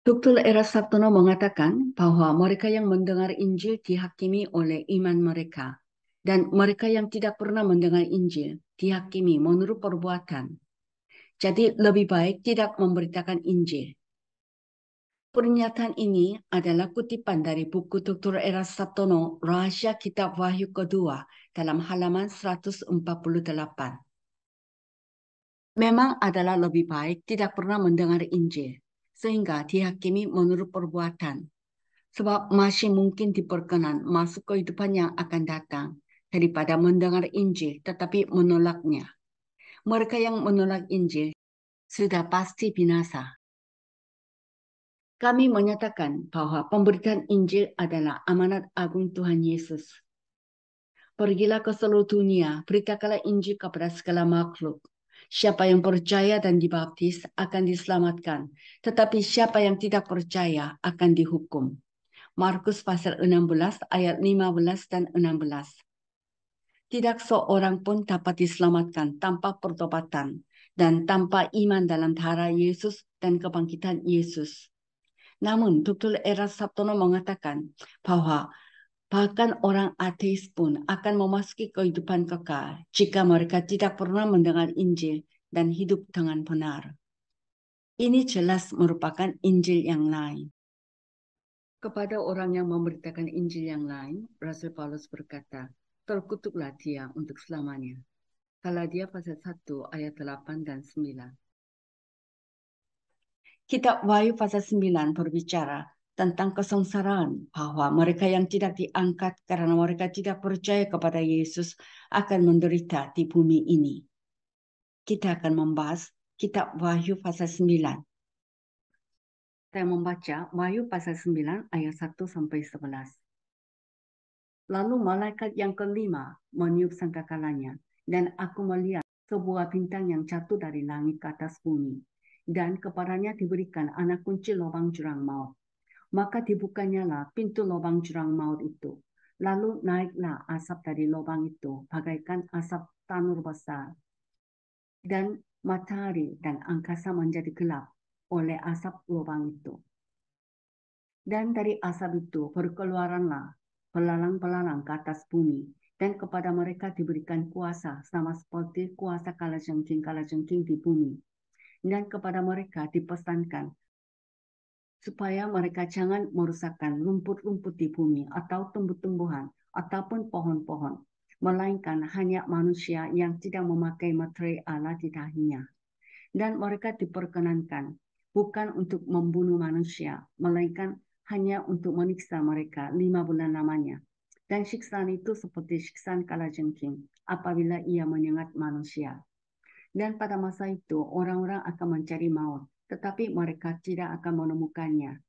Dr. Era Sabtono mengatakan bahwa mereka yang mendengar Injil dihakimi oleh iman mereka, dan mereka yang tidak pernah mendengar Injil dihakimi menurut perbuatan. Jadi lebih baik tidak memberitakan Injil. Pernyataan ini adalah kutipan dari buku Dr. Era Sabtono, Rahasia Kitab Wahyu Kedua, dalam halaman 148. Memang adalah lebih baik tidak pernah mendengar Injil, sehingga dihakimi menurut perbuatan. Sebab masih mungkin diperkenan masuk kehidupan yang akan datang daripada mendengar Injil tetapi menolaknya. Mereka yang menolak Injil sudah pasti binasa. Kami menyatakan bahwa pemberitaan Injil adalah amanat agung Tuhan Yesus. Pergilah ke seluruh dunia, beritakanlah Injil kepada segala makhluk. Siapa yang percaya dan dibaptis akan diselamatkan, tetapi siapa yang tidak percaya akan dihukum. Markus pasal 16 ayat 15 dan 16. Tidak seorang pun dapat diselamatkan tanpa pertobatan dan tanpa iman dalam darah Yesus dan kebangkitan Yesus. Namun, Dr. Era Sabtono mengatakan bahwa bahkan orang ateis pun akan memasuki kehidupan kekal jika mereka tidak pernah mendengar Injil dan hidup dengan benar. Ini jelas merupakan Injil yang lain. Kepada orang yang memberitakan Injil yang lain, Rasul Paulus berkata, terkutuklah dia untuk selamanya. Galatia pasal 1 ayat 8 dan 9. Kitab Wahyu pasal 9 berbicara tentang kesengsaraan bahwa mereka yang tidak diangkat karena mereka tidak percaya kepada Yesus akan menderita di bumi ini. Kita akan membahas Kitab Wahyu pasal 9. Saya membaca Wahyu pasal 9 ayat 1 sampai 11. Lalu malaikat yang kelima meniup sangkakalanya, dan aku melihat sebuah bintang yang jatuh dari langit ke atas bumi, dan kepadanya diberikan anak kunci lubang jurang maut. Maka dibukanyalah pintu lubang jurang maut itu. Lalu naiklah asap dari lubang itu, bagaikan asap tanur besar. Dan matahari dan angkasa menjadi gelap oleh asap lubang itu. Dan dari asap itu berkeluaranlah belalang-belalang ke atas bumi, dan kepada mereka diberikan kuasa sama seperti kuasa kalajengking di bumi. Dan kepada mereka dipesankan supaya mereka jangan merusakkan rumput-rumput di bumi atau tumbuh-tumbuhan ataupun pohon-pohon, melainkan hanya manusia yang tidak memakai materai Allah di dahinya. Dan mereka diperkenankan bukan untuk membunuh manusia, melainkan hanya untuk menyiksa mereka 5 bulan lamanya. Dan siksaan itu seperti siksaan kalajengking apabila ia menyengat manusia. Dan pada masa itu orang-orang akan mencari maut, tetapi mereka tidak akan menemukannya.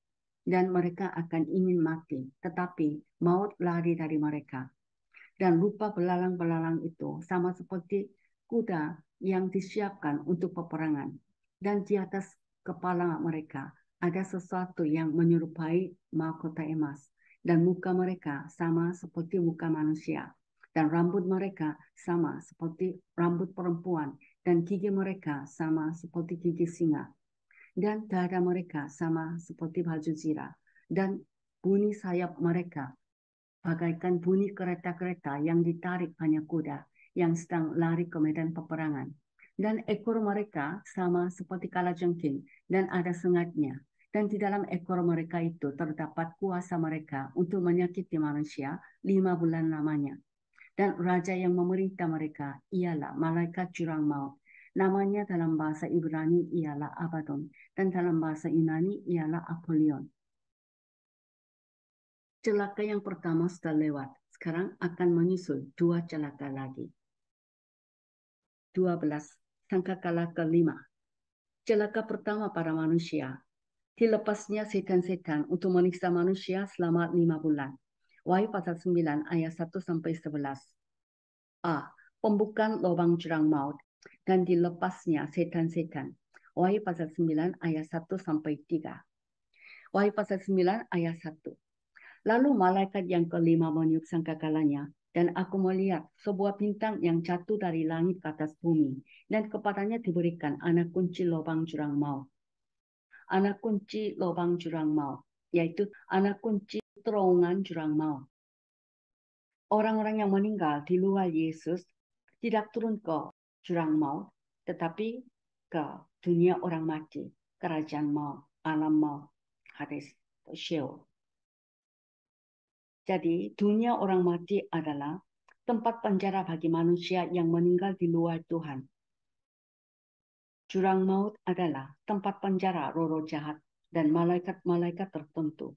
Dan mereka akan ingin mati, tetapi maut lari dari mereka. Dan rupa belalang-belalang itu sama seperti kuda yang disiapkan untuk peperangan. Dan di atas kepala mereka ada sesuatu yang menyerupai mahkota emas. Dan muka mereka sama seperti muka manusia. Dan rambut mereka sama seperti rambut perempuan. Dan gigi mereka sama seperti gigi singa. Dan dada mereka sama seperti baju zirah. Dan bunyi sayap mereka bagaikan bunyi kereta-kereta yang ditarik banyak kuda yang sedang lari ke medan peperangan. Dan ekor mereka sama seperti kalajengking dan ada sengatnya. Dan di dalam ekor mereka itu terdapat kuasa mereka untuk menyakiti manusia 5 bulan lamanya. Dan raja yang memerintah mereka ialah malaikat jurang maut. Namanya dalam bahasa Ibrani ialah Abaddon dan dalam bahasa Yunani ialah Apollyon. Celaka yang pertama sudah lewat. Sekarang akan menyusul 2 celaka lagi. 12. Sangkakala kelima. Celaka pertama para manusia. Dilepasnya setan-setan untuk menyiksa manusia selama 5 bulan. Wahyu pasal 9 ayat 1 sampai 11. A. Pembukaan lubang jurang maut dan dilepasnya setan-setan. Wahyu pasal 9 ayat 1 sampai 3. Wahyu pasal 9 ayat 1. Lalu malaikat yang kelima meniup sangkakalanya, dan aku melihat sebuah bintang yang jatuh dari langit ke atas bumi, dan kepadanya diberikan anak kunci lubang jurang maut. anak kunci lubang jurang maut, yaitu anak kunci terowongan jurang maut. Orang-orang yang meninggal di luar Yesus tidak turun ke jurang maut, tetapi ke dunia orang mati, kerajaan maut, alam maut, Hades, Sheol. Jadi dunia orang mati adalah tempat penjara bagi manusia yang meninggal di luar Tuhan. Jurang maut adalah tempat penjara roh-roh jahat dan malaikat-malaikat tertentu.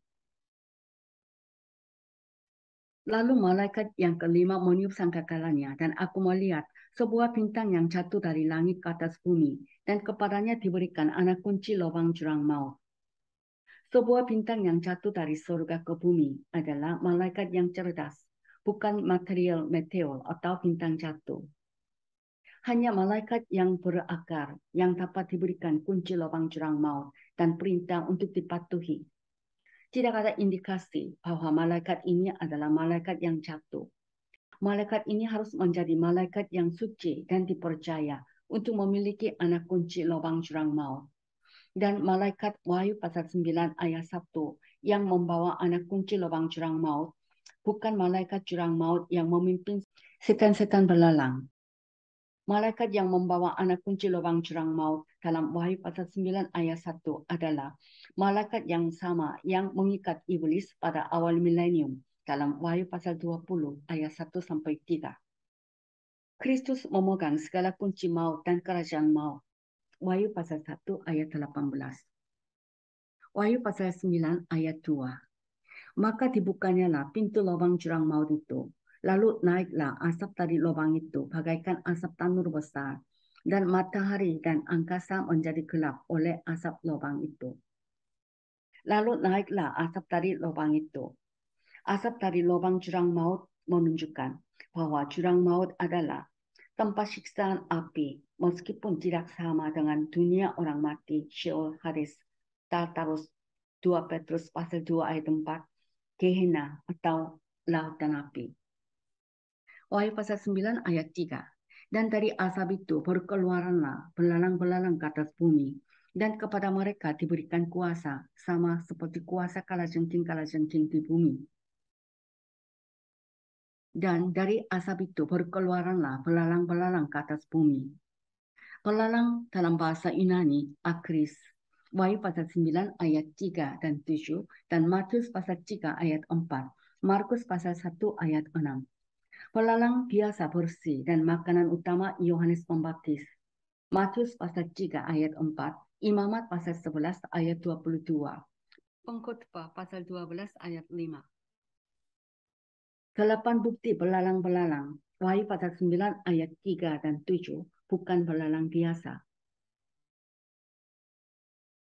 Lalu malaikat yang kelima meniup sangkakalanya, dan aku melihat sebuah bintang yang jatuh dari langit ke atas bumi, dan kepadanya diberikan anak kunci lubang jurang maut. Sebuah bintang yang jatuh dari surga ke bumi adalah malaikat yang cerdas, bukan material meteor atau bintang jatuh. Hanya malaikat yang berakar yang dapat diberikan kunci lubang jurang maut dan perintah untuk dipatuhi. Tidak ada indikasi bahwa malaikat ini adalah malaikat yang jatuh. Malaikat ini harus menjadi malaikat yang suci dan dipercaya untuk memiliki anak kunci lubang jurang maut. Dan malaikat Wahyu pasal 9 ayat 1 yang membawa anak kunci lubang jurang maut bukan malaikat jurang maut yang memimpin setan-setan belalang. Malaikat yang membawa anak kunci lubang jurang maut dalam Wahyu pasal 9 ayat 1 adalah malaikat yang sama yang mengikat iblis pada awal milenium dalam Wahyu pasal 20 ayat 1 sampai 3. Kristus memegang segala kunci maut dan kerajaan maut. Wahyu pasal 1 ayat 18. Wahyu pasal 9 ayat 2. Maka dibukanyalah pintu lubang jurang maut itu. Lalu naiklah asap dari lubang itu bagaikan asap tanur besar, dan matahari dan angkasa menjadi gelap oleh asap lubang itu. Lalu naiklah asap dari lubang itu. Asap dari lubang jurang maut menunjukkan bahwa jurang maut adalah tempat siksaan api, meskipun tidak sama dengan dunia orang mati, Sheol, Hades, Tartarus, 2 Petrus pasal 2 ayat 4, Gehenna atau lautan api. Wahyu pasal 9 ayat 3. Dan dari asap itu berkeluaranlah belalang-belalang ke atas bumi, dan kepada mereka diberikan kuasa, sama seperti kuasa kalajengking di bumi. Dan dari asap itu berkeluaranlah belalang-belalang ke atas bumi. Belalang dalam bahasa Yunani, akris. Wahyu pasal 9 ayat 3 dan 7, dan Matius pasal 3 ayat 4, Markus pasal 1 ayat 6. Belalang biasa bersih dan makanan utama Yohanes Pembaptis. Matius pasal 3 ayat 4, Imamat pasal 11 ayat 22, Pengkhotbah pasal 12 ayat 5. 8 bukti belalang-belalang. Wahyu pasal 9 ayat 3 dan 7 bukan belalang biasa.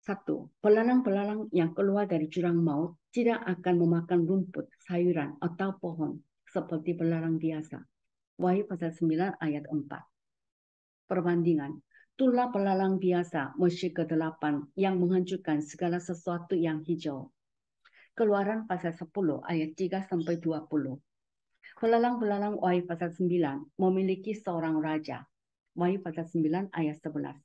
1. Belalang-belalang yang keluar dari jurang maut tidak akan memakan rumput, sayuran, atau pohon seperti belalang biasa. Wahyu pasal 9 ayat 4. Perbandingan. Itulah belalang biasa, Mose ke-8 yang menghancurkan segala sesuatu yang hijau. Keluaran pasal 10 ayat 3 sampai 20. Belalang-belalang Wahyu pasal 9 memiliki seorang raja. Wahyu pasal 9 ayat 11.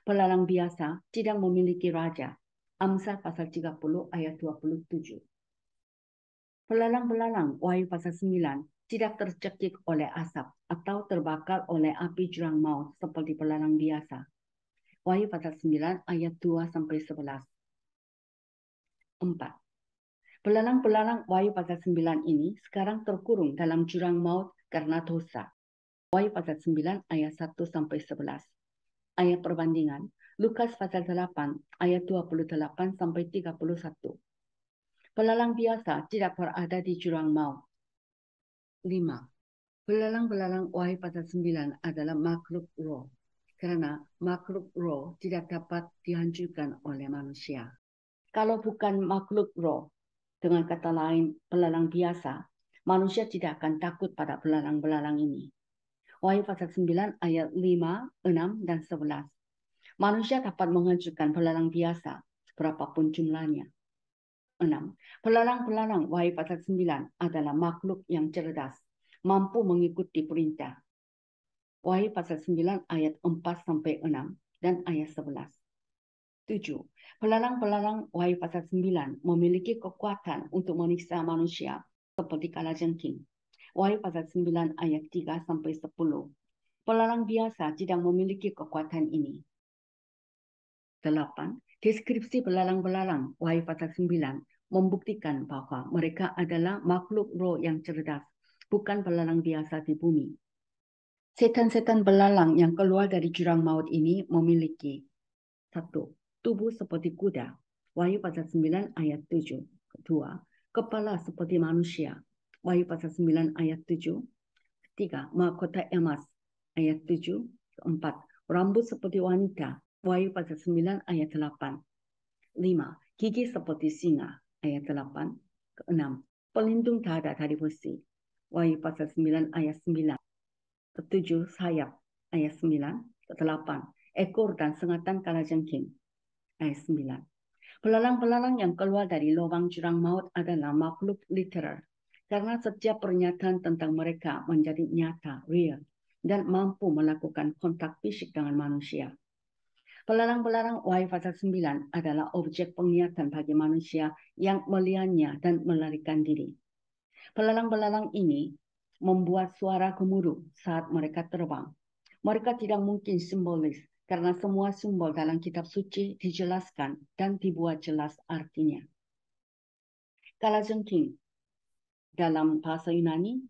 Belalang biasa tidak memiliki raja. Amsal pasal 30 ayat 27. Belalang-belalang Wahyu pasal 9 tidak tercekik oleh asap atau terbakar oleh api jurang maut seperti belalang biasa. Wahyu pasal 9 ayat 2 sampai 11. 4. Belalang-belalang Wahyu pasal 9 ini sekarang terkurung dalam jurang maut karena dosa. Wahyu pasal 9 ayat 1 sampai 11. Ayat perbandingan. Lukas pasal 8 ayat 28 sampai 31. Belalang biasa tidak berada di jurang maut. 5. Belalang-belalang Wahyu pasal 9 adalah makhluk roh, karena makhluk roh tidak dapat dihancurkan oleh manusia. Kalau bukan makhluk roh, dengan kata lain belalang biasa, manusia tidak akan takut pada belalang-belalang ini. Wahyu pasal 9 ayat 5, 6, dan 11. Manusia dapat menghancurkan belalang biasa, berapapun jumlahnya. 6. Belalang-belalang Wahyu pasal 9 adalah makhluk yang cerdas, mampu mengikuti perintah. Wahyu pasal 9 ayat 4 sampai 6 dan ayat 11. 7. Belalang-belalang Wahyu pasal 9 memiliki kekuatan untuk menyiksa manusia seperti kalajengking. Wahyu pasal 9 ayat 3 sampai 10. Belalang biasa tidak memiliki kekuatan ini. 8. Deskripsi belalang-belalang Wahyu pasal 9 membuktikan bahwa mereka adalah makhluk roh yang cerdas, bukan belalang biasa di bumi. Setan-setan belalang yang keluar dari jurang maut ini memiliki 1. Tubuh seperti kuda. Wahyu pasal 9 ayat 7. 2. Kepala seperti manusia. Wahyu pasal 9 ayat 7. 3. Mahkota emas. Ayat 7. 4. Rambut seperti wanita. Wahyu pasal 9 ayat 8. 5. Gigi seperti singa. Ayat 8. 6. Pelindung dada dari besi. Wahyu pasal 9 ayat 9. 7. Sayap. Ayat 9. 8. Ekor dan sengatan kalajengking. Ayat 9. Belalang-belalang yang keluar dari lubang jurang maut adalah makhluk literal, karena setiap pernyataan tentang mereka menjadi nyata, real, dan mampu melakukan kontak fisik dengan manusia. Belalang-belalang Wahyu pasal 9 adalah objek penglihatan bagi manusia yang melihatnya dan melarikan diri. Belalang-belalang ini membuat suara gemuruh saat mereka terbang. Mereka tidak mungkin simbolis, karena semua simbol dalam kitab suci dijelaskan dan dibuat jelas artinya. Kalajengking dalam bahasa Yunani,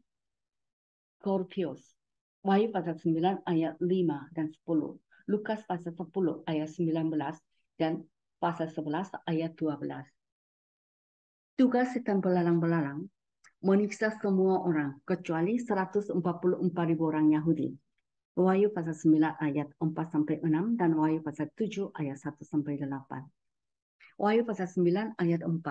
Scorpios. Wahyu pasal 9 ayat 5 dan 10. Lukas pasal 10 ayat 19 dan pasal 11 ayat 12. Tugas setan belalang-belalang menyiksa semua orang kecuali 144.000 orang Yahudi. Wahyu pasal 9 ayat 4-6 dan Wahyu pasal 7 ayat 1-8. Wahyu pasal 9 ayat 4.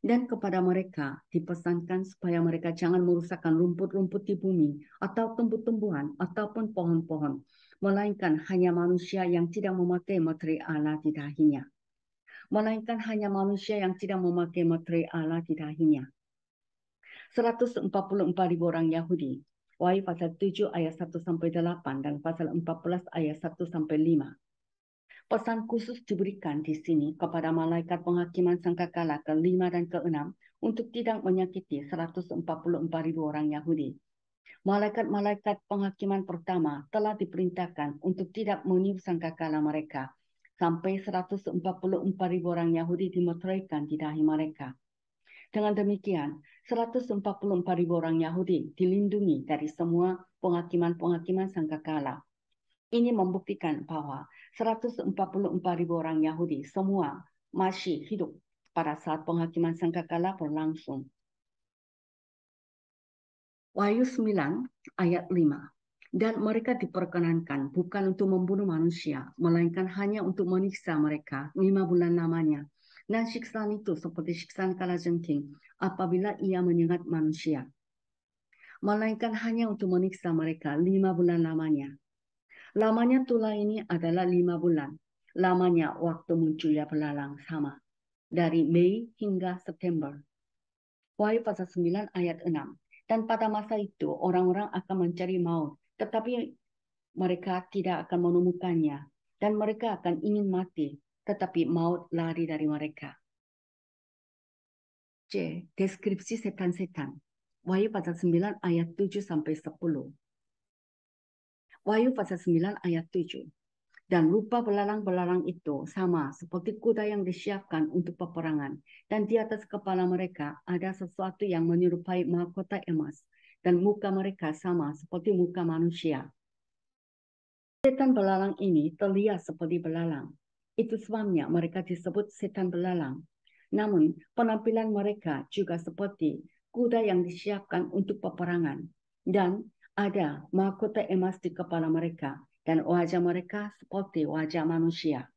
Dan kepada mereka dipesankan supaya mereka jangan merusakkan rumput-rumput di bumi atau tumbuh-tumbuhan ataupun pohon-pohon, melainkan hanya manusia yang tidak memakai materi Allah di dahinya. Melainkan hanya manusia yang tidak memakai materi Allah di dahinya. 144.000 orang Yahudi. Wahyu pasal 7 ayat 1-8 dan pasal 14 ayat 1-5. Pesan khusus diberikan di sini kepada malaikat penghakiman sangkakala ke-5 dan ke-6 untuk tidak menyakiti 144.000 orang Yahudi. Malaikat-malaikat penghakiman pertama telah diperintahkan untuk tidak meniup sangkakala mereka sampai 144.000 orang Yahudi dimeteraikan di dahi mereka. Dengan demikian, 144.000 orang Yahudi dilindungi dari semua penghakiman-penghakiman sangkakala. Ini membuktikan bahwa 144.000 orang Yahudi semua masih hidup pada saat penghakiman sangkakala berlangsung. Wahyu 9 ayat 5. Dan mereka diperkenankan bukan untuk membunuh manusia, melainkan hanya untuk menyiksa mereka 5 bulan lamanya. Dan siksaan itu seperti siksaan kalajengking apabila ia menyengat manusia. Melainkan hanya untuk menyiksa mereka 5 bulan lamanya. Lamanya tulah ini adalah 5 bulan. Lamanya waktu munculnya belalang sama. Dari Mei hingga September. Wahyu pasal 9 ayat 6. Dan pada masa itu orang-orang akan mencari maut, tetapi mereka tidak akan menemukannya. Dan mereka akan ingin mati, tetapi maut lari dari mereka. C. Deskripsi setan-setan. Wahyu pasal 9 ayat 7-10. Wahyu pasal 9 ayat 7. Dan rupa belalang-belalang itu sama seperti kuda yang disiapkan untuk peperangan. Dan di atas kepala mereka ada sesuatu yang menyerupai mahkota emas. Dan muka mereka sama seperti muka manusia. Setan belalang ini terlihat seperti belalang. Itu sebabnya mereka disebut setan belalang. Namun penampilan mereka juga seperti kuda yang disiapkan untuk peperangan. Dan ada mahkota emas di kepala mereka. Dan wajah mereka seperti wajah manusia.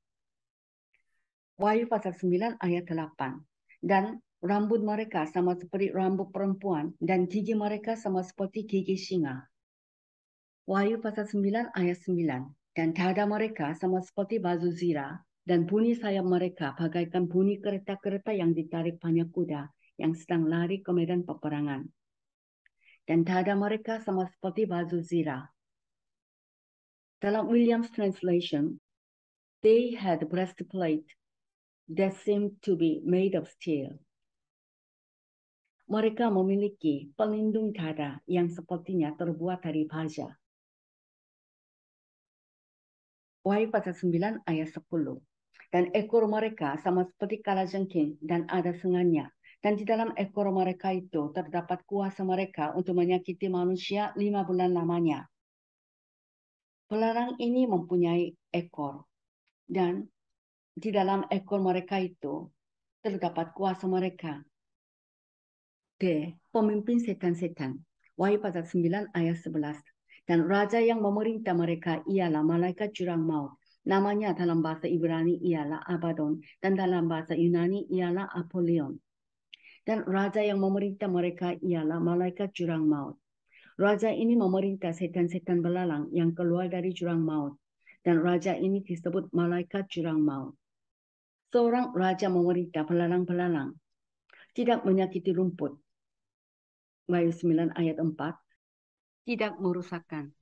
Wahyu pasal 9 ayat 8. Dan rambut mereka sama seperti rambut perempuan dan gigi mereka sama seperti gigi singa. Wahyu pasal 9 ayat 9. Dan dada mereka sama seperti baju zirah dan bunyi sayap mereka bagaikan bunyi kereta-kereta yang ditarik banyak kuda yang sedang lari ke medan peperangan. Dan dada mereka sama seperti baju zirah. Dalam Williams Translation, They had breastplate that seemed to be made of steel. Mereka memiliki pelindung dada yang sepertinya terbuat dari baja. Wahyu pasal 9 ayat 10. Dan ekor mereka sama seperti kalajengking dan ada sengannya. Dan di dalam ekor mereka itu terdapat kuasa mereka untuk menyakiti manusia 5 bulan lamanya. Pelarang ini mempunyai ekor. Dan di dalam ekor mereka itu terdapat kuasa mereka. Pemimpin setan-setan. Wahyu pasal 9 ayat 11. Dan raja yang memerintah mereka ialah malaikat jurang maut. Namanya dalam bahasa Ibrani ialah Abaddon dan dalam bahasa Yunani ialah Apollyon. Dan raja yang memerintah mereka ialah malaikat jurang maut. Raja ini memerintah setan-setan belalang yang keluar dari jurang maut. Dan raja ini disebut malaikat jurang maut. Seorang raja memerintah belalang-belalang tidak menyakiti rumput. Wahyu 9 ayat 4, tidak merusakkan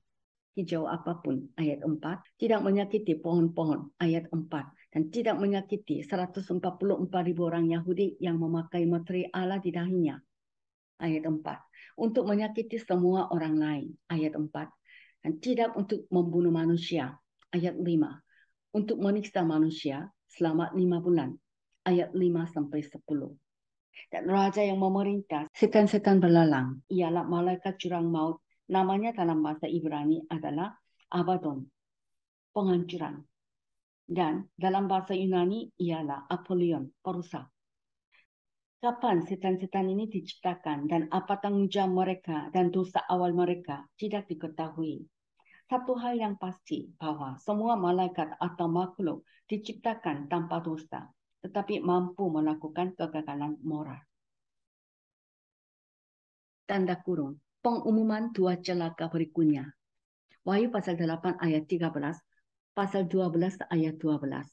hijau apapun, ayat 4, tidak menyakiti pohon-pohon, ayat 4, dan tidak menyakiti 144.000 orang Yahudi yang memakai materi Allah di dahinya, ayat 4, untuk menyakiti semua orang lain, ayat 4, dan tidak untuk membunuh manusia, ayat 5, untuk menyiksa manusia selama 5 bulan, ayat 5-10. Dan raja yang memerintah setan-setan belalang ialah malaikat jurang maut. Namanya dalam bahasa Ibrani adalah Abaddon, penghancuran. Dan dalam bahasa Yunani ialah Apollyon, perusak. Kapan setan-setan ini diciptakan dan apa tanggung jawab mereka dan dosa awal mereka tidak diketahui. Satu hal yang pasti bahwa semua malaikat atau makhluk diciptakan tanpa dosa, tetapi mampu melakukan kegagalan moral. Tanda kurung, pengumuman 2 celaka berikutnya. Wahyu pasal 8 ayat 13, pasal 12 ayat 12.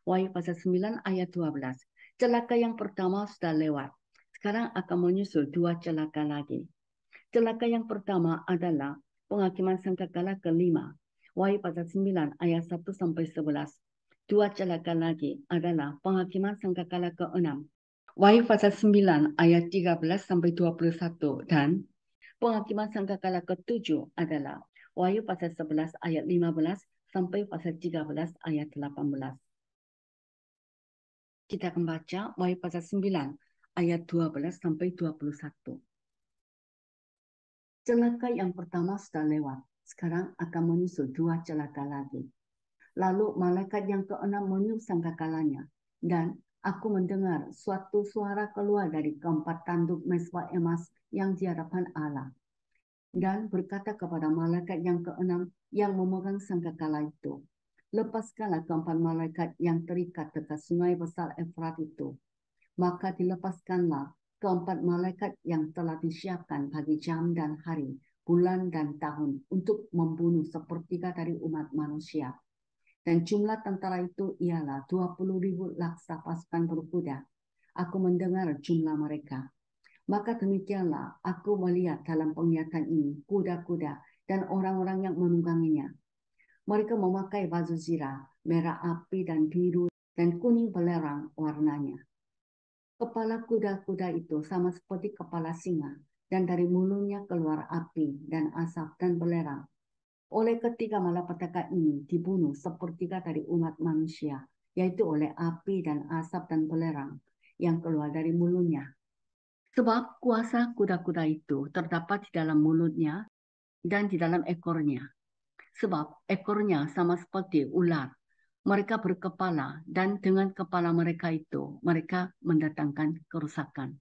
Wahyu pasal 9 ayat 12. Celaka yang pertama sudah lewat. Sekarang akan menyusul 2 celaka lagi. Celaka yang pertama adalah penghakiman sangkakala kelima. Wahyu pasal 9 ayat 1-11. 2 celaka lagi adalah penghakiman sangkakala ke-6. Wahyu pasal 9 ayat 13-21 dan penghakiman sangkakala ke-7 adalah Wahyu pasal 11 ayat 15 sampai pasal 13 ayat 18. Kita akan baca Wahyu pasal 9 ayat 12 sampai 21. Celaka yang pertama sudah lewat. Sekarang akan menyusul 2 celaka lagi. Lalu malaikat yang ke-6 meniup sangkakalanya dan aku mendengar suatu suara keluar dari keempat tanduk mezbah emas yang di hadapan Allah. Dan berkata kepada malaikat yang ke-6 yang memegang sangkakala itu, lepaskanlah keempat malaikat yang terikat dekat sungai besar Efrat itu. Maka dilepaskanlah keempat malaikat yang telah disiapkan bagi jam dan hari, bulan dan tahun untuk membunuh sepertiga dari umat manusia. Dan jumlah tentara itu ialah 20.000 laksa pasukan berkuda. Aku mendengar jumlah mereka. Maka demikianlah aku melihat dalam penglihatan ini kuda-kuda dan orang-orang yang menungganginya. Mereka memakai baju zirah, merah api dan biru dan kuning belerang warnanya. Kepala kuda-kuda itu sama seperti kepala singa dan dari mulutnya keluar api dan asap dan belerang. Oleh ketiga malapetaka ini dibunuh sepertiga dari umat manusia, yaitu oleh api dan asap dan belerang yang keluar dari mulutnya. Sebab kuasa kuda-kuda itu terdapat di dalam mulutnya dan di dalam ekornya. Sebab ekornya sama seperti ular. Mereka berkepala dan dengan kepala mereka itu mereka mendatangkan kerusakan.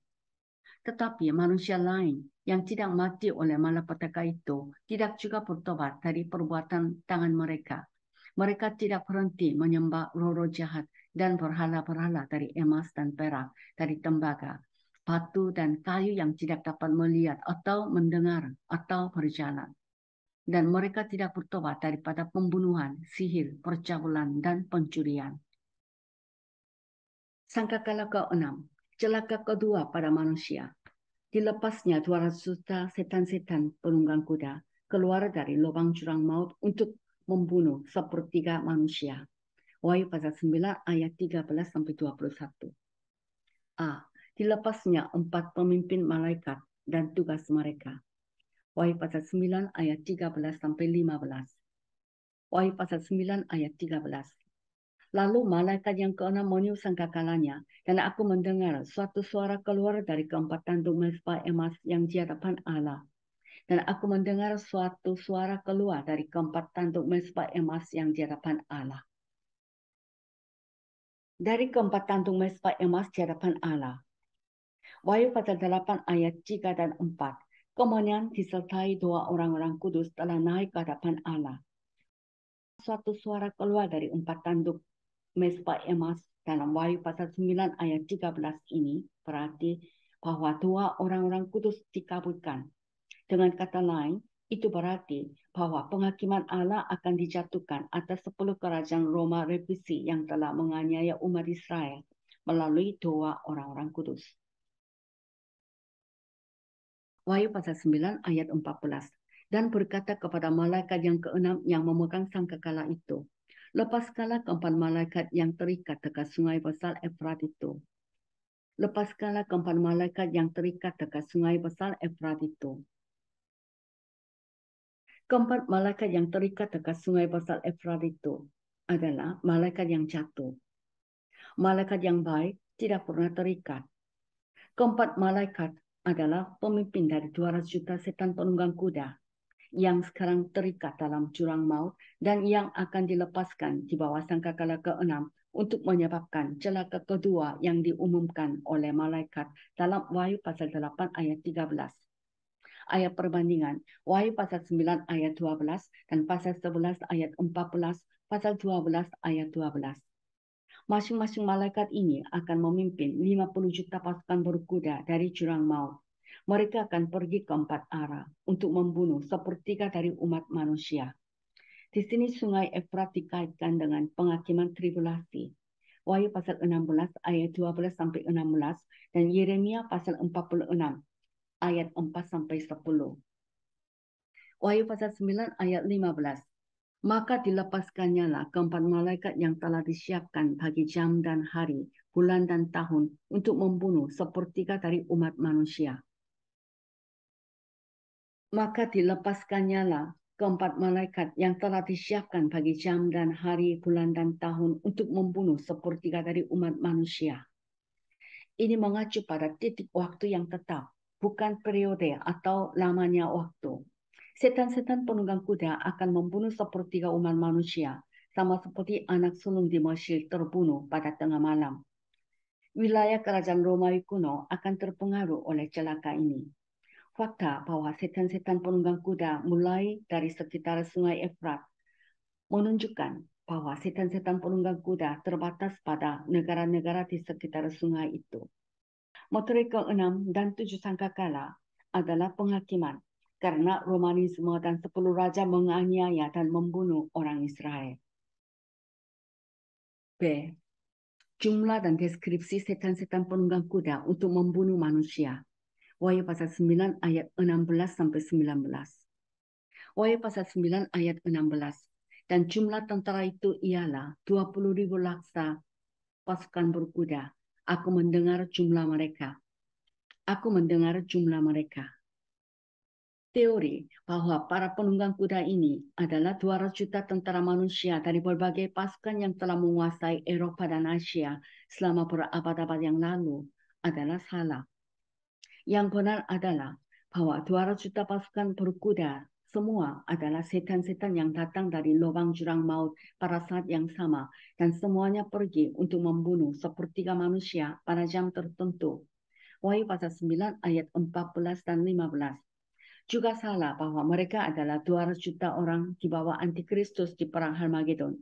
Tetapi manusia lain yang tidak mati oleh malapetaka itu tidak juga bertobat dari perbuatan tangan mereka. Mereka tidak berhenti menyembah roh-roh jahat dan berhala-berhala dari emas dan perak, dari tembaga, batu dan kayu yang tidak dapat melihat atau mendengar atau berjalan. Dan mereka tidak bertobat daripada pembunuhan, sihir, percabulan, dan pencurian. Sangkakala ke-6, celaka kedua pada manusia. Dilepasnya 200 juta setan-setan penunggang kuda keluar dari lubang jurang maut untuk membunuh sepertiga manusia. Wahyu pasal 9 ayat 13 sampai 21. A. Dilepasnya 4 pemimpin malaikat dan tugas mereka. Wahyu pasal 9 ayat 13 sampai 15. Wahyu pasal 9 ayat 13. Lalu malaikat yang keenam meniup sangkakalanya, dan aku mendengar suatu suara keluar dari keempat tanduk mezbah emas yang di hadapan Allah. Dan aku mendengar suatu suara keluar dari keempat tanduk mezbah emas yang di hadapan Allah. Dari keempat tanduk mezbah emas di hadapan Allah. Wahyu pasal 8 ayat 3 dan 4. Kemudian disertai 2 orang-orang kudus telah naik ke hadapan Allah. Suatu suara keluar dari 4 tanduk mezbah emas dalam Wahyu pasal 9 ayat 13 ini berarti bahwa 2 orang-orang kudus dikabulkan. Dengan kata lain, itu berarti bahwa penghakiman Allah akan dijatuhkan atas 10 kerajaan Roma revisi yang telah menganiaya umat Israel melalui 2 orang-orang kudus. Wahyu pasal 9 ayat 14. Dan berkata kepada malaikat yang keenam yang memegang sangkakala itu, lepaskanlah keempat malaikat yang terikat dekat sungai besar Efrat itu. Lepaskanlah keempat malaikat yang terikat dekat sungai besar Efrat itu. Keempat malaikat yang terikat dekat sungai besar Efrat itu adalah malaikat yang jatuh. Malaikat yang baik tidak pernah terikat. Keempat malaikat adalah pemimpin dari 200 juta setan penunggang kuda yang sekarang terikat dalam jurang maut dan yang akan dilepaskan di bawah sangkakala ke-6 untuk menyebabkan celaka kedua yang diumumkan oleh malaikat dalam Wahyu pasal 8 ayat 13. Ayat perbandingan, Wahyu pasal 9 ayat 12 dan pasal 11 ayat 14, pasal 12 ayat 12. Masing-masing malaikat ini akan memimpin 50 juta pasukan berkuda dari jurang maut. Mereka akan pergi ke 4 arah untuk membunuh sepertiga dari umat manusia. Di sini sungai Efrat dikaitkan dengan penghakiman tribulasi. Wahyu pasal 16 ayat 12 sampai 16 dan Yeremia pasal 46 ayat 4 sampai 10. Wahyu pasal 9 ayat 15. Maka dilepaskannya lah keempat malaikat yang telah disiapkan bagi jam dan hari, bulan dan tahun untuk membunuh sepertiga dari umat manusia. Maka dilepaskannya lah keempat malaikat yang telah disiapkan bagi jam dan hari, bulan dan tahun untuk membunuh sepertiga dari umat manusia. Ini mengacu pada titik waktu yang tetap, bukan periode atau lamanya waktu. Setan-setan penunggang kuda akan membunuh sepertiga umat manusia, sama seperti anak sulung di Mesir terbunuh pada tengah malam. Wilayah kerajaan Romawi kuno akan terpengaruh oleh celaka ini. Fakta bahwa setan-setan penunggang kuda mulai dari sekitar sungai Efrat menunjukkan bahwa setan-setan penunggang kuda terbatas pada negara-negara di sekitar sungai itu. Materi ke-6 dan 7 sangkakala adalah penghakiman karena Romanisme dan 10 raja menganiaya dan membunuh orang Israel. B. Jumlah dan deskripsi setan-setan penunggang kuda untuk membunuh manusia. Wahyu pasal 9 ayat 16 sampai 19. Wahyu pasal 9 ayat 16. Dan jumlah tentara itu ialah 20.000 laksa pasukan berkuda. Aku mendengar jumlah mereka. Aku mendengar jumlah mereka. Teori bahwa para penunggang kuda ini adalah 200 juta tentara manusia dari berbagai pasukan yang telah menguasai Eropa dan Asia selama berabad-abad yang lalu adalah salah. Yang benar adalah bahwa 200 juta pasukan berkuda semua adalah setan-setan yang datang dari lubang jurang maut pada saat yang sama dan semuanya pergi untuk membunuh sepertiga manusia pada jam tertentu. Wahyu pasal 9 ayat 14 dan 15. Juga salah bahwa mereka adalah 200 juta orang di bawah antikristus di perang Harmagedon.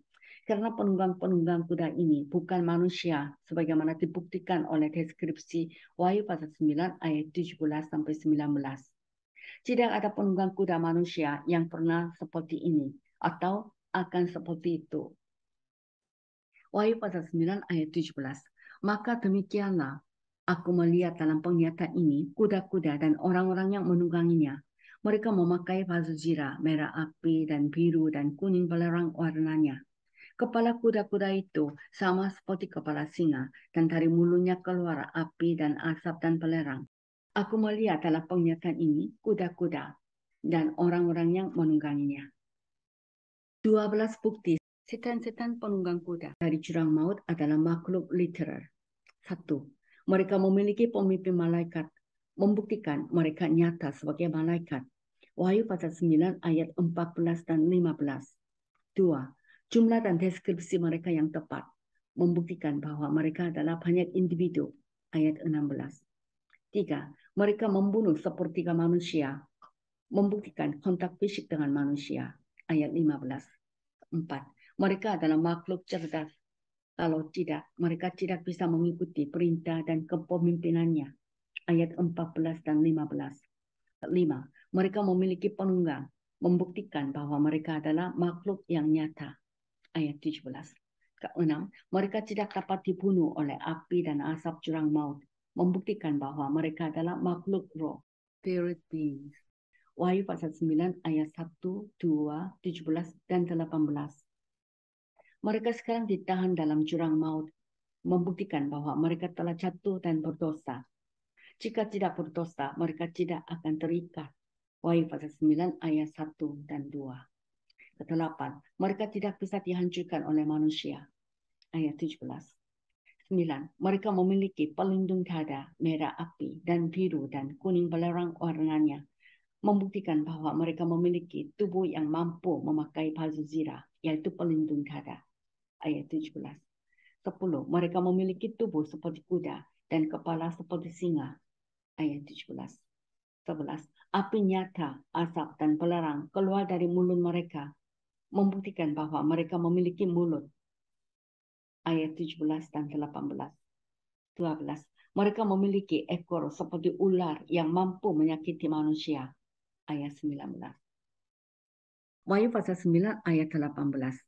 Karena penunggang-penunggang kuda ini bukan manusia sebagaimana dibuktikan oleh deskripsi Wahyu pasal 9 ayat 17 sampai 19. Tidak ada penunggang kuda manusia yang pernah seperti ini atau akan seperti itu. Wahyu pasal 9 ayat 17. Maka demikianlah aku melihat dalam penglihatan ini kuda-kuda dan orang-orang yang menungganginya. Mereka memakai baju zirah, merah api dan biru dan kuning belerang warnanya. Kepala kuda-kuda itu sama seperti kepala singa, dan dari mulutnya keluar api dan asap dan belerang. Aku melihat dalam penglihatan ini kuda-kuda dan orang-orang yang menungganginya. 12 bukti setan-setan penunggang kuda dari jurang maut adalah makhluk literal. 1. Mereka memiliki pemimpin malaikat, membuktikan mereka nyata sebagai malaikat. Wahyu pasal 9 ayat 14 dan 15. 2. Jumlah dan deskripsi mereka yang tepat, membuktikan bahwa mereka adalah banyak individu. Ayat 16. 3. Mereka membunuh sepertiga manusia, membuktikan kontak fisik dengan manusia. Ayat 15. 4. Mereka adalah makhluk cerdas. Kalau tidak, mereka tidak bisa mengikuti perintah dan kepemimpinannya. Ayat 14 dan 15. 5. Mereka memiliki penunggang, membuktikan bahwa mereka adalah makhluk yang nyata. Ayat 17. Keenam, mereka tidak dapat dibunuh oleh api dan asap jurang maut, membuktikan bahwa mereka adalah makhluk roh, spirit beings. Wahyu pasal 9 ayat 1, 2, 17, dan 18. Mereka sekarang ditahan dalam jurang maut, membuktikan bahwa mereka telah jatuh dan berdosa. Jika tidak berdosa, mereka tidak akan terikat. Wahyu pasal 9 ayat 1 dan 2. Kedelapan, mereka tidak bisa dihancurkan oleh manusia. Ayat 17. 9. Mereka memiliki pelindung dada merah api dan biru dan kuning belerang warnanya, membuktikan bahwa mereka memiliki tubuh yang mampu memakai baju zirah, yaitu pelindung dada. Ayat 17. 10. Mereka memiliki tubuh seperti kuda dan kepala seperti singa. Ayat 17. 11. Api nyata, asap, dan belerang keluar dari mulut mereka, membuktikan bahwa mereka memiliki mulut. Ayat 17 dan 18. 12. Mereka memiliki ekor seperti ular yang mampu menyakiti manusia. Ayat 19. Wahyu pasal 9 ayat 18.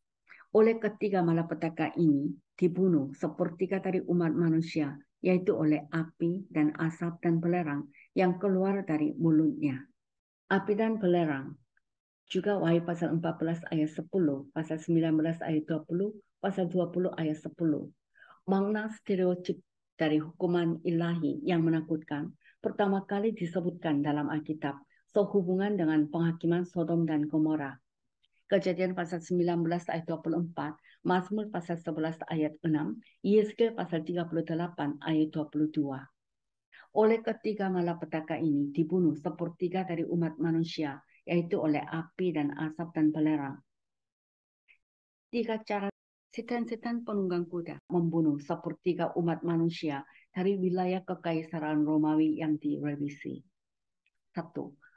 Oleh ketiga malapetaka ini dibunuh sepertiga dari umat manusia, yaitu oleh api dan asap dan belerang yang keluar dari mulutnya. Api dan belerang. Juga Wahyu pasal 14 ayat 10, pasal 19 ayat 20, pasal 20 ayat 10. Makna stereotip dari hukuman ilahi yang menakutkan pertama kali disebutkan dalam Alkitab sehubungan dengan penghakiman Sodom dan Gomora. Kejadian pasal 19 ayat 24, Mazmur pasal 11 ayat 6, Yeskel pasal 38 ayat 22. Oleh ketiga malapetaka ini dibunuh sepertiga dari umat manusia, yaitu oleh api dan asap dan belerang. 3 cara setan-setan penunggang kuda membunuh sepertiga umat manusia dari wilayah kekaisaran Romawi yang direvisi. 1.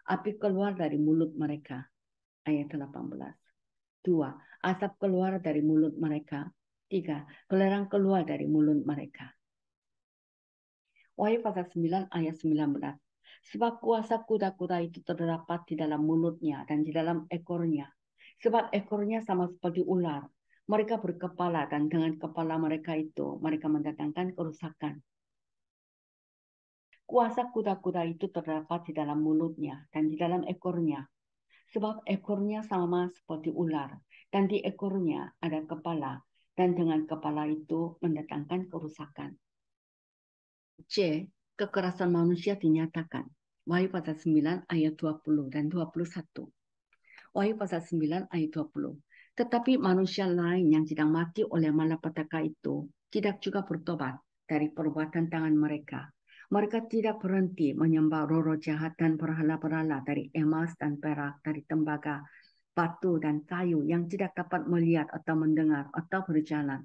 Api keluar dari mulut mereka. Ayat 18. 2. Asap keluar dari mulut mereka. 3. Belerang keluar dari mulut mereka. Wahyu pasal 9 ayat 19. Sebab kuasa kuda-kuda itu terdapat di dalam mulutnya dan di dalam ekornya. Sebab ekornya sama seperti ular. Mereka berkepala dan dengan kepala mereka itu mereka mendatangkan kerusakan. Kuasa kuda-kuda itu terdapat di dalam mulutnya dan di dalam ekornya. Sebab ekornya sama seperti ular dan di ekornya ada kepala dan dengan kepala itu mendatangkan kerusakan. C. Kekerasan manusia dinyatakan. Wahyu pasal 9 ayat 20 dan 21. Wahyu pasal 9 ayat 20. Tetapi manusia lain yang sedang mati oleh malapetaka itu tidak juga bertobat dari perbuatan tangan mereka. Mereka tidak berhenti menyembah roh-roh jahat dan berhala-berhala dari emas dan perak, dari tembaga, batu dan kayu yang tidak dapat melihat atau mendengar atau berjalan.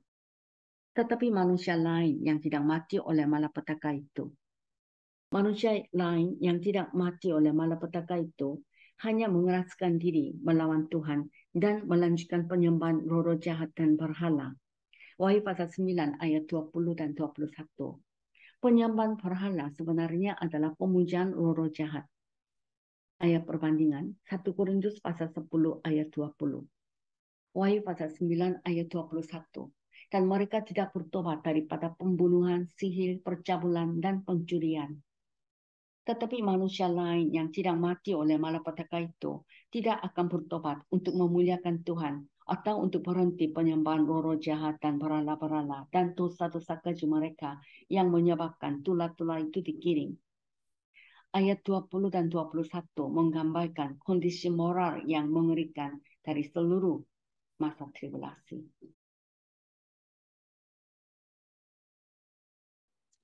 Tetapi manusia lain yang tidak mati oleh malapetaka itu. Manusia lain yang tidak mati oleh malapetaka itu hanya mengeraskan diri melawan Tuhan dan melanjutkan penyembahan roh-roh jahat dan berhala. Wahyu pasal 9 ayat 20 dan 21. Penyembahan berhala sebenarnya adalah pemujaan roh-roh jahat. Ayat perbandingan 1 Korintus pasal 10 ayat 20. Wahyu pasal 9 ayat 21. Dan mereka tidak bertobat daripada pembunuhan, sihir, percabulan, dan pencurian. Tetapi manusia lain yang tidak mati oleh malapetaka itu tidak akan bertobat untuk memuliakan Tuhan atau untuk berhenti penyembahan roh-roh jahat dan berhala-berhala dan dosa-dosa keji mereka yang menyebabkan tulah-tulah itu dikirim. Ayat 20 dan 21 menggambarkan kondisi moral yang mengerikan dari seluruh masa tribulasi.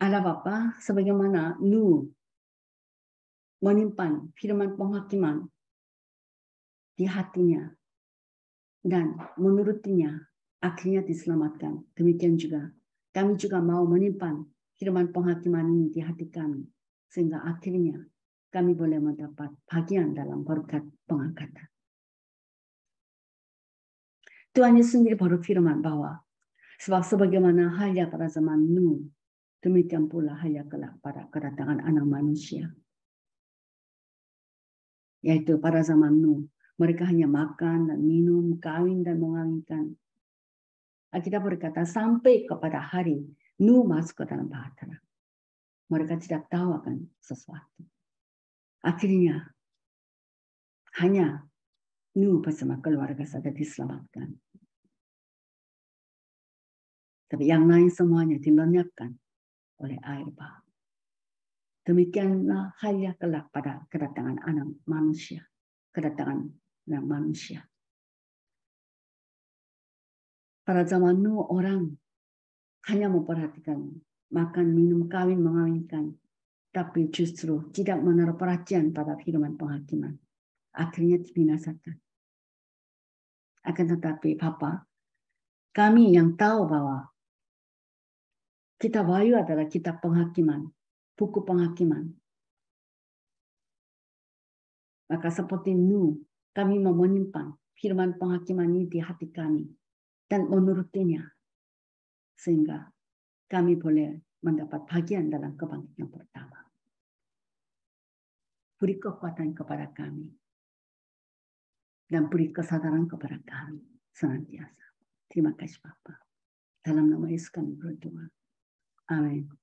Allah Bapa sebagaimana Nuh menyimpan firman penghakiman di hatinya dan menurutinya akhirnya diselamatkan. Demikian juga kami juga mau menyimpan firman penghakiman ini di hati kami sehingga akhirnya kami boleh mendapat bagian dalam berkat pengangkatan. Tuhan Yesus sendiri berfirman bahwa sebab sebagaimana halnya pada zaman Nuh, demikian pula halnya kelak pada kedatangan Anak Manusia. Yaitu pada zaman Nuh, mereka hanya makan dan minum, kawin dan mengawinkan. Alkitab berkata sampai kepada hari Nuh masuk ke dalam bahtera. Mereka tidak tahu akan sesuatu. Akhirnya hanya Nuh bersama keluarga saja diselamatkan. Tapi yang lain semuanya dilenyapkan oleh air bah. Demikianlah halnya kelak pada kedatangan Anak Manusia. Kedatangan Anak Manusia. Pada zaman Nuh orang hanya memperhatikan makan, minum, kawin, mengawinkan. Tapi justru tidak menaruh perhatian pada firman penghakiman. Akhirnya dibinasakan. Akan tetapi Bapa, kami yang tahu bahwa kitab Wahyu adalah kitab penghakiman, buku penghakiman. Maka seperti Nuh, kami mau menyimpan firman penghakiman ini di hati kami dan menurutinya sehingga kami boleh mendapat bagian dalam kebangkitan pertama. Beri kekuatan kepada kami dan beri kesadaran kepada kami senantiasa. Terima kasih Bapa. Dalam nama Yesus kami berdoa. Amin.